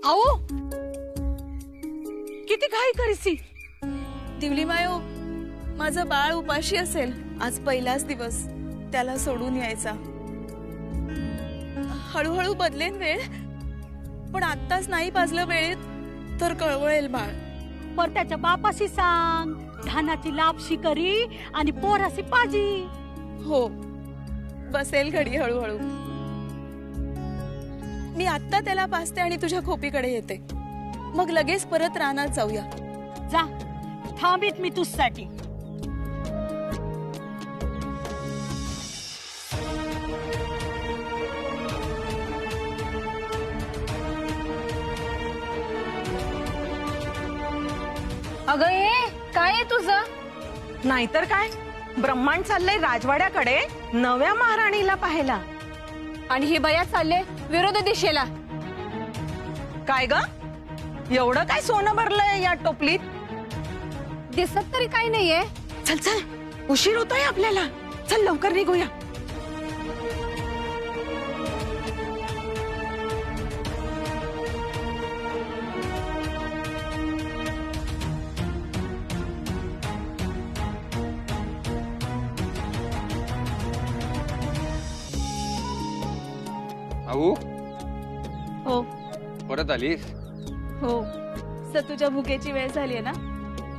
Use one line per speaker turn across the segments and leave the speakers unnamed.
आओ किती घाई करीसी.
दिवली मायो, माझं बाळ उपाशी असेल. आज पहिलाच दिवस, त्याला सोडून यायचा. हळूहळू बदलेन वेळ, पण आत्ताच नाही पाजलं वेळेत तर कळवळेल बाळ.
पर त्याच्या बापाशी सांग, धानाची लापशी करी आणि पोराशी पाजी.
हो, बसेल घडी हळूहळू. मी आत्ता त्याला पाजते आणि तुझ्या खोपीकडे येते. मग लगेच परत रानात जाऊया.
जा, थांबीत मी तुझसाठी.
अगं ये काय आहे तुझं?
नाहीतर काय, ब्रह्मांड चाललंय राजवाड्याकडे नव्या महाराणीला पाहायला.
आणि हे बया चालले विरोध दिशेला.
काय ग, एवढं काय सोनं भरलंय या टोपलीत?
दिसत तरी काही नाहीये.
चल चल, उशीर होतोय आपल्याला. चल लवकर निघूया.
आऊ,
हो
परत आलीस?
हो, सतूच्या भुकेची वेळ झाली आहे ना,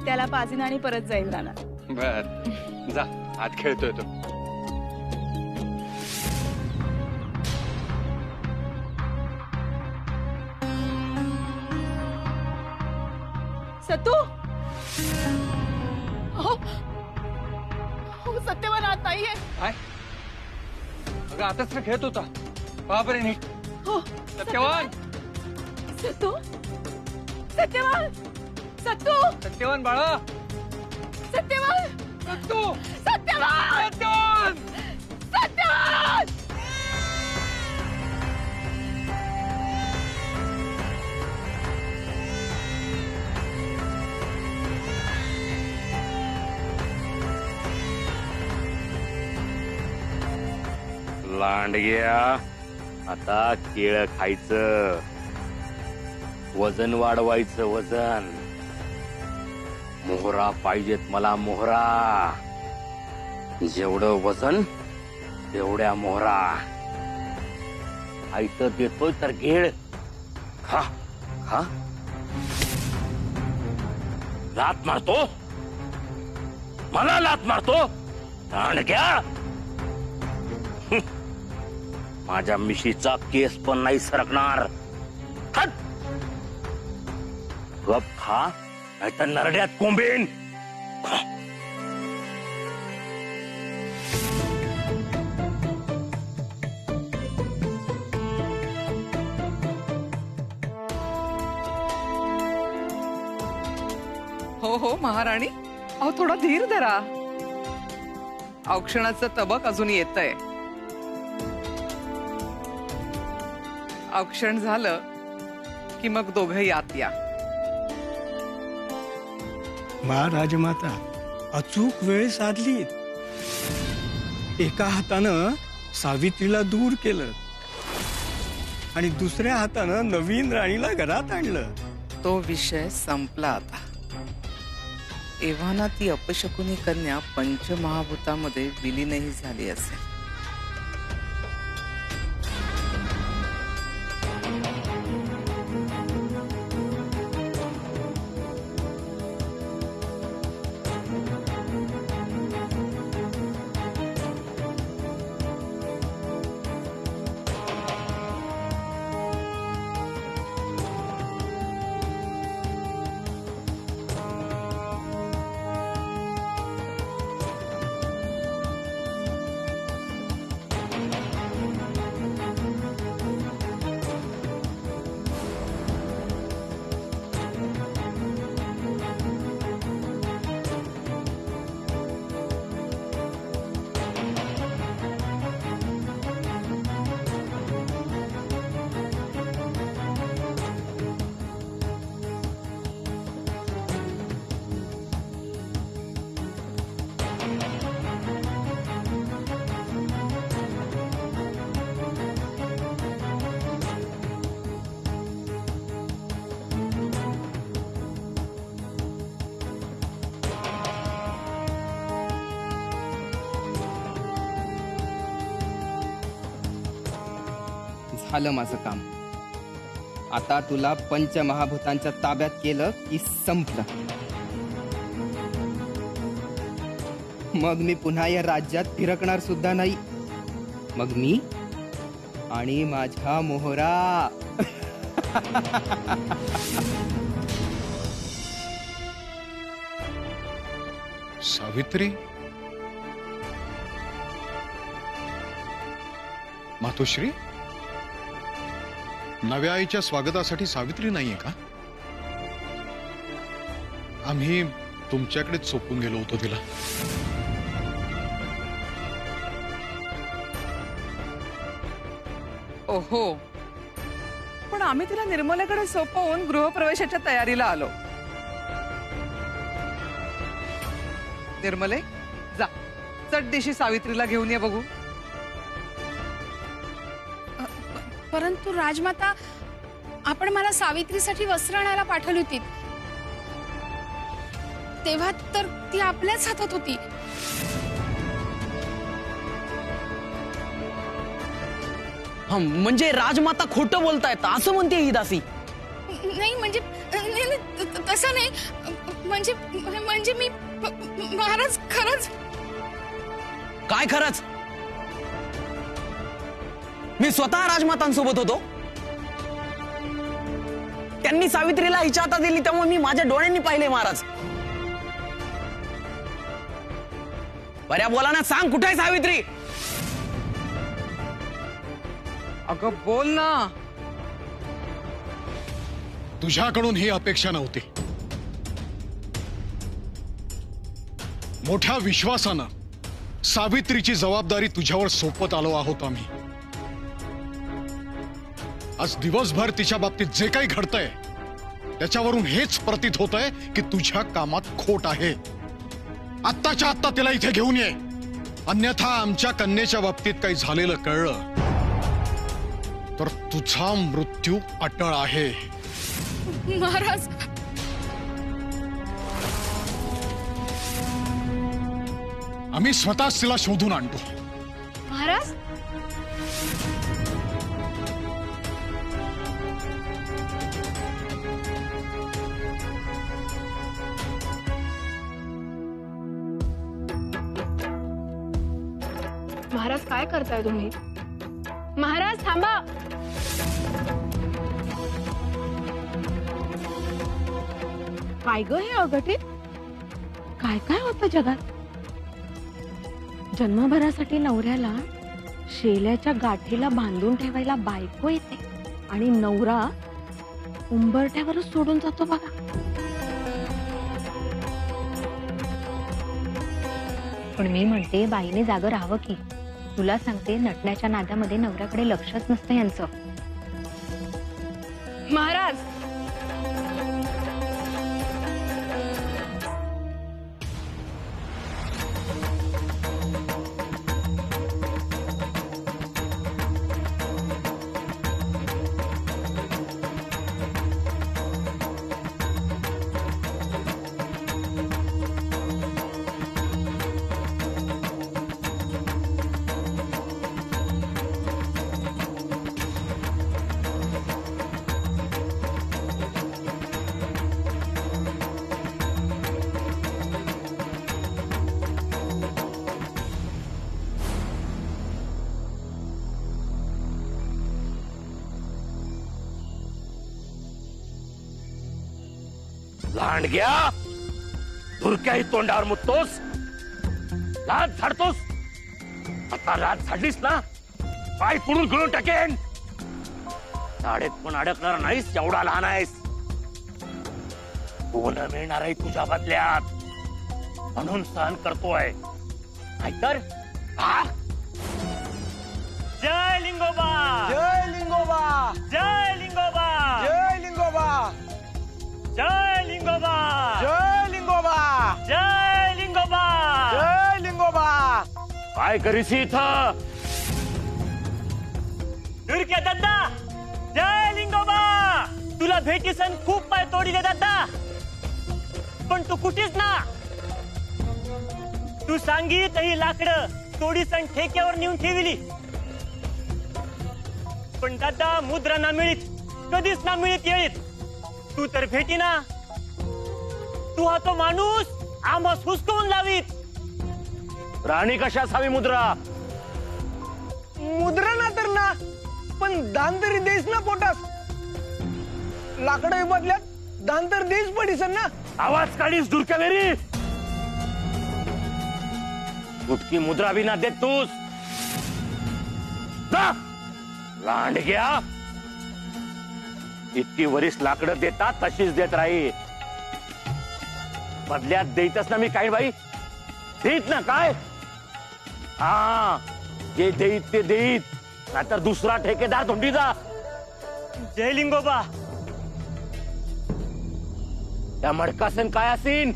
त्याला पाजीन आणि परत जाईल रानात.
बर, जा आत खेळतोय तो.
सतू, हो सत्यवान आत नाहीये.
काय अगं, आताच तर खेळत होता. बापरे, नीट.
हो
सत्यवान,
सतू, सत्यवान, सतू,
सत्यवान बाळा,
सत्यवान,
सत्तू,
सत्यवान,
सत्यवान.
सत्यवान.
लांडग्या, आता केळ खायचं, वजन वाढवायचं. वजन मोहरा पाहिजेत मला, मोहरा. जेवढं वजन तेवढ्या मोहरा. आयतं देतोय तर घेळ, खा खा. लात मारतो, मला लात मारतो लांडग्या. माझ्या मिशीचा केस पण नाही सरकणार. हट, गप खा, नाहीतर नरड्यात कोंबेन.
हो हो महाराणी, अहो थोडा धीर धरा. औक्षणाचं तबक अजून येतंय. औक्षण झालं की मग दोघंही आत या.
राजमाता, अचूक वेळ साधलीत. एका हातानं सावित्रीला दूर केलं आणि दुसऱ्या हातानं नवीन राणीला घरात आणलं.
तो विषय संपला आता. एव्हाना ती अपशकुनी कन्या पंचमहाभूतामध्ये विलीनही झाली असेल. झालं माझं काम. आता तुला पंचमहाभूतांच्या ताब्यात केलं की संपलं. मग मी पुन्हा या राज्यात फिरकणार सुद्धा नाही. मग मी आणि माझ्या मोहरा.
सावित्री, मातोश्री, नव्या आईच्या स्वागतासाठी सावित्री नाहीये का? आम्ही तुमच्याकडेच सोपून गेलो होतो तिला.
ओहो, पण आम्ही तिला निर्मलेकडे सोपवून गृहप्रवेशाच्या तयारीला आलो. निर्मले, जा चट दिशी सावित्रीला घेऊन ये बघू.
परंतु राजमाता, आपण मला सावित्रीसाठी वस्त्र आणायला पाठवली होती, तेव्हा तर ती आपल्याच हातात होती.
म्हणजे राजमाता खोटं बोलतायत असं म्हणते ही दासी.
नाही म्हणजे तसं नाही, म्हणजे मी महाराज खरंच.
काय खरंच? मी स्वतः राजमातांसोबत होतो. त्यांनी सावित्रीला हिच्या हातात दिली त्यामुळे मी माझ्या डोळ्यांनी पाहिले महाराज. बऱ्या बोला ना, सांग कुठे आहे सावित्री?
अगं बोल ना.
तुझ्याकडून ही अपेक्षा नव्हती. मोठ्या विश्वासानं सावित्रीची जबाबदारी तुझ्यावर सोपवत आलो आहोत आम्ही. आज दिवसभर तिच्या बाबतीत जे काही घडतंय त्याच्यावरून हेच प्रतीत होतंय की तुझ्या कामात खोट आहे. आत्ताच्या आत्ता तिला इथे घेऊन ये, अन्यथा आमच्या कन्येच्या बाबतीत काही झालेलं कळलं तर तुझा मृत्यू अटळ आहे.
महाराज,
आम्ही स्वतःच तिला शोधून आणतो.
महाराज, महाराज काय करताय तुम्ही? महाराज थांबा.
काय ग हे अघटित? काय काय होतं जगात? जन्मभरासाठी नवऱ्याला शेल्याच्या गाठीला बांधून ठेवायला बायको येते आणि नवरा उंबरठ्यावरच सोडून जातो बघा.
पण मी म्हणते बाईने जागं राहावं की. तुला सांगते, नटण्याच्या नादामध्ये नवऱ्याकडे लक्षच नसतं यांचं.
महाराज,
लांडग्या, धुरक्याही तोंडावर मुततोस, लाज झाडतोस. आता लाज झाडलीस ना, पाय पुढून गिळून टाकेन. साडेत पण अडकणार नाहीस, एवढा लहान आहेस. कोण मिळणार आहे तुझ्या बदल्यात म्हणून सहन करतोय, नाहीतर
जय लिंगोबा, जय लिंगोबा, जय लिंगोबा, जय लिंगोबा, जय लिंगोबा, जय लिंगोबा, जय लिंगोबा, जय लिंगोबा.
काय करीस इथं?
दुर्ग्या दादा, जय लिंगोबा. तुला भेटीसन खूप पाय तोडीले दादा, पण तू कुठेच ना. तू सांगित ही लाकडं तोडीसन ठेक्यावर नेऊन ठेवली. पण दादा मुद्रा ना मिळीत, कधीच ना मिळीत येळीत. तू तर भेटी ना. तू हा तो माणूस आम्हास हुसकवून लावीत.
राणी कशा असावी मुद्रा?
मुद्रा ना तर ना, पण दान तरी देस ना पोटास. लाकडं बदल्यात दान तर देस पडीसन ना.
आवाज काढीस दुर्कवेरी. गुटकी मुद्रा बी ना देत तूस. जा लांडग्या. इतकी वरीस लाकडं देतात तशीच देत राही. बदल्यात देतच ना मी काय बाई. देत ना काय. हा जे देईत ते देईत, नाहीतर दुसरा ठेकेदार धोंडीचा.
जय लिंगोबा.
त्या मडकासन काय असीन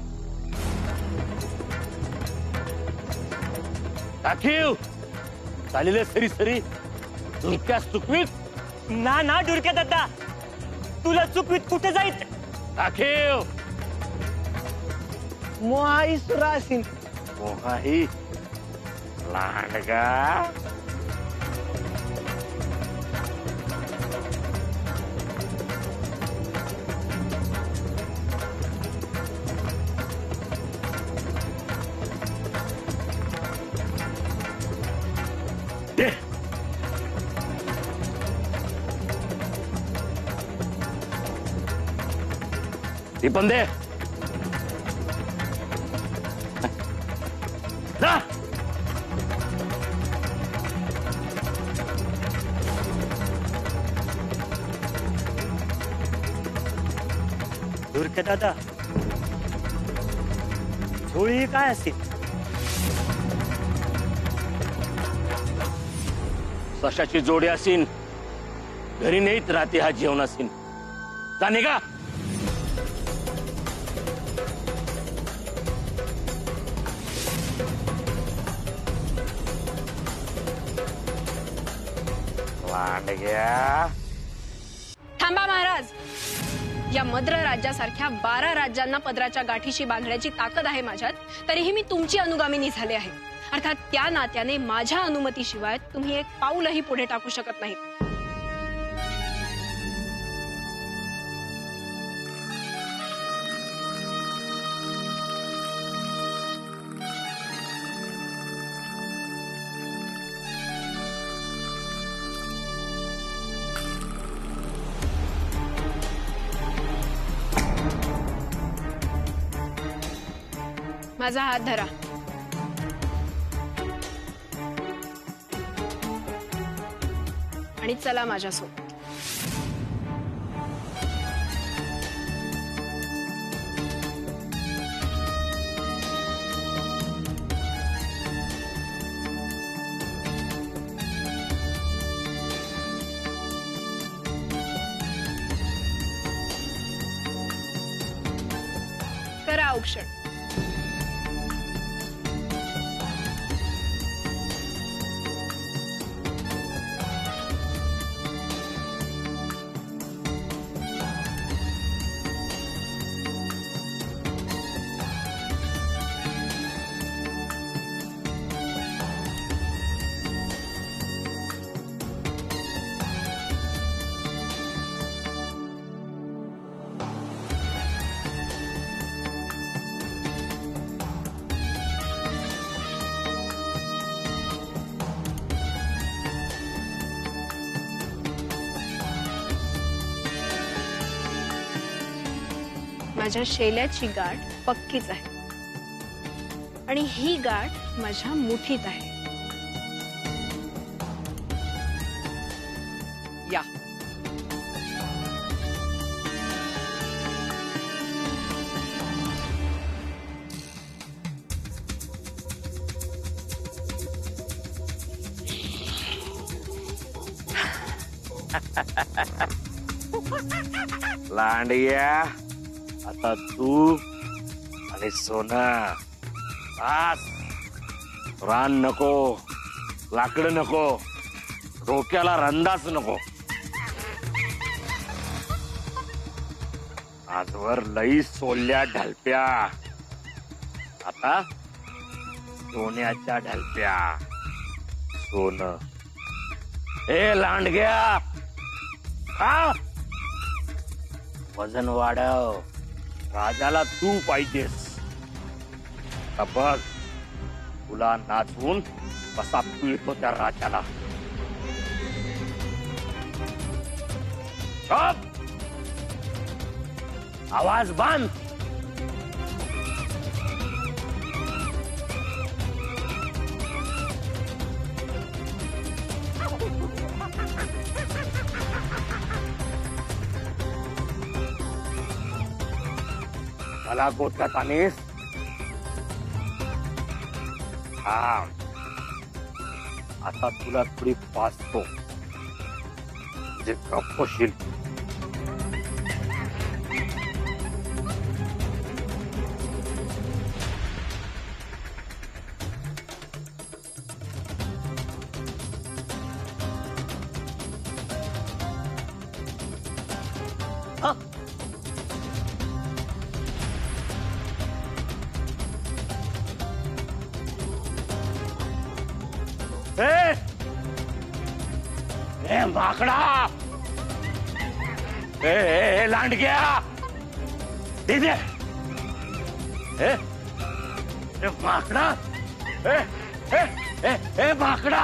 दाखीव. चालेले सरी सरी झुरक्यास चुकवीत.
ना ना डुरक्या दादा, तुला चुकवीत कुठे जाईत.
दाखीव.
मोहाई सुरासीन.
मोहाई लांडगा. दे. ती पण दे. जा.
डुरक्या दादा, झोळी काय असेल.
सशाची जोडी असीन. घरी नेत राहते हा जेवण असीन. जा निघा. लांडग्या.
थांबा महाराज. या मद्र राज्यासारख्या 12 राज्यांना पदराच्या गाठीशी बांधण्याची ताकद आहे माझ्यात, तरीही मी तुमची अनुगामिनी झाले आहे. अर्थात त्या नात्याने माझ्या अनुमतीशिवाय तुम्ही एक पाऊलही पुढे टाकू शकत नाहीत. माझा हात धरा. आणि चला माझ्यासोबत. करा औक्षण. माझ्या शेल्याची गाठ पक्कीच आहे आणि ही गाठ माझ्या मुठीत आहे. या.
लांडग्या. आता तू आणि सोना. आज रान नको, लाकड नको, डोक्याला रंदाच नको. आजवर लई सोल्या ढलप्या, आता सोन्याच्या ढलप्या. सोनं ए लांडग्या, खा, वजन वाढव. राजाला तू पाहिजेस. आता बघ, तुला नाचवून कसा पिळतो त्या राजाला. चुप, आवाज बांध. मला गोठ्यात आणीस. हा, आता तुला थोडी पाचतो जे गप्प होशील. ए माकडा, ए लांडग्या, इथे ए माकडा, ए ए ए ए माकडा,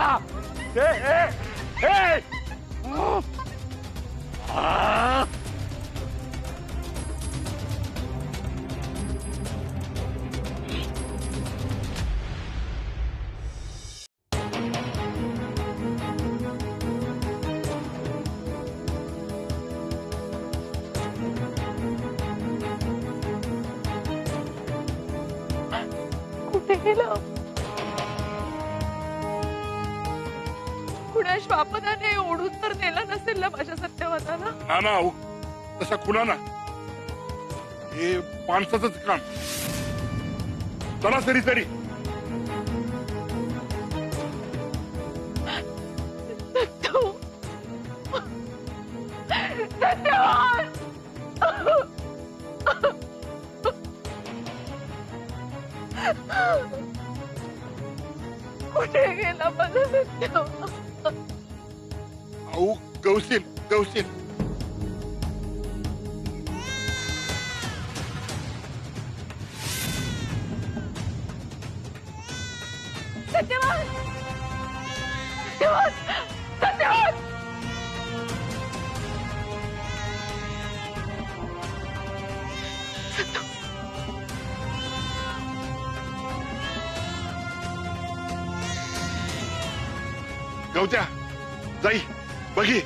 ए ए ए
कुठे गेलं? कुणा श्वापदाने ओढून तर नेला नसेल ना माझ्या सत्यवानाला?
ना ना, तसा खुना ना, हे माणसाचंच काम. चला सरी सरी.
सत्यवान, कुठे गेला माझा सत्यवान?
अहो गवसील गवसील.
सत्यवान, सत्यवान, सत्यवान.
गवत्या, जाई बघी.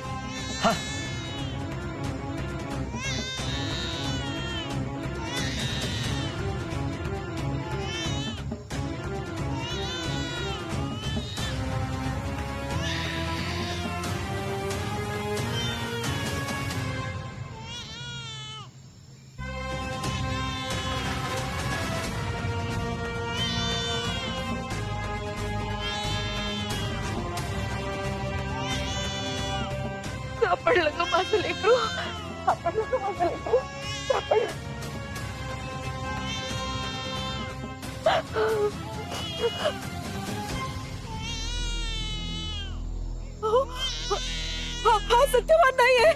सापडलं ग माझं लेकरू, सापडलं ग माझं लेकरू, सापडलं. हा सत्यवान नाहीये.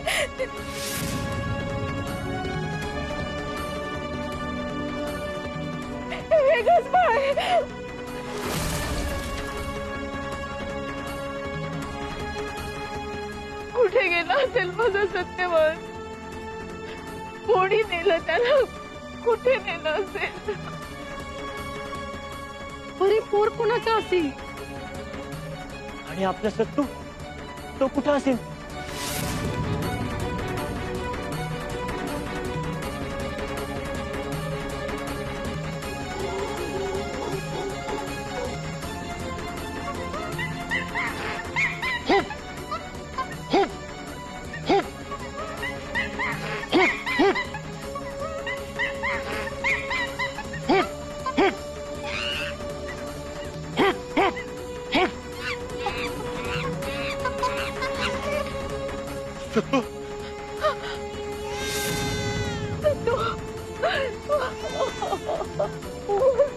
वेगळंच बाळ आहे. कुठे गेला असेल माझं सत्यवान? कोणी नेलं त्याला? कुठे नेलं असेल?
अरे पोर कोणाचा असेल?
आणि आपला सत्तू तो कुठं असेल?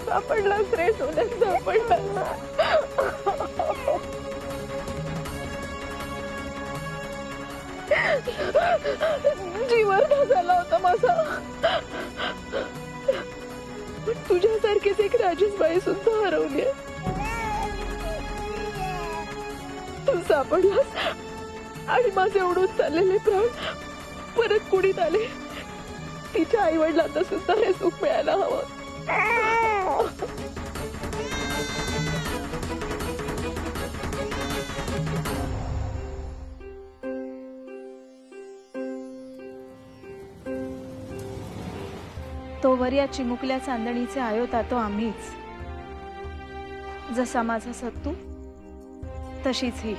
सापडलास रे सोन्या, सापडलास.
जीवावर झाला होता माझा. पण तुझ्यासारखीच एक राजेशबाई सुद्धा हरवली. तू सापडलास आणि माझे उडून चाललेले प्राण परत कुणीत आले. तिच्या आई वडिलांना सुद्धा हे सुख मिळायला हवं. तोवर या चिमुकल्या चांदणीचे आयोता तो आम्हीच. जसा माझा सत्तू तशीच ही.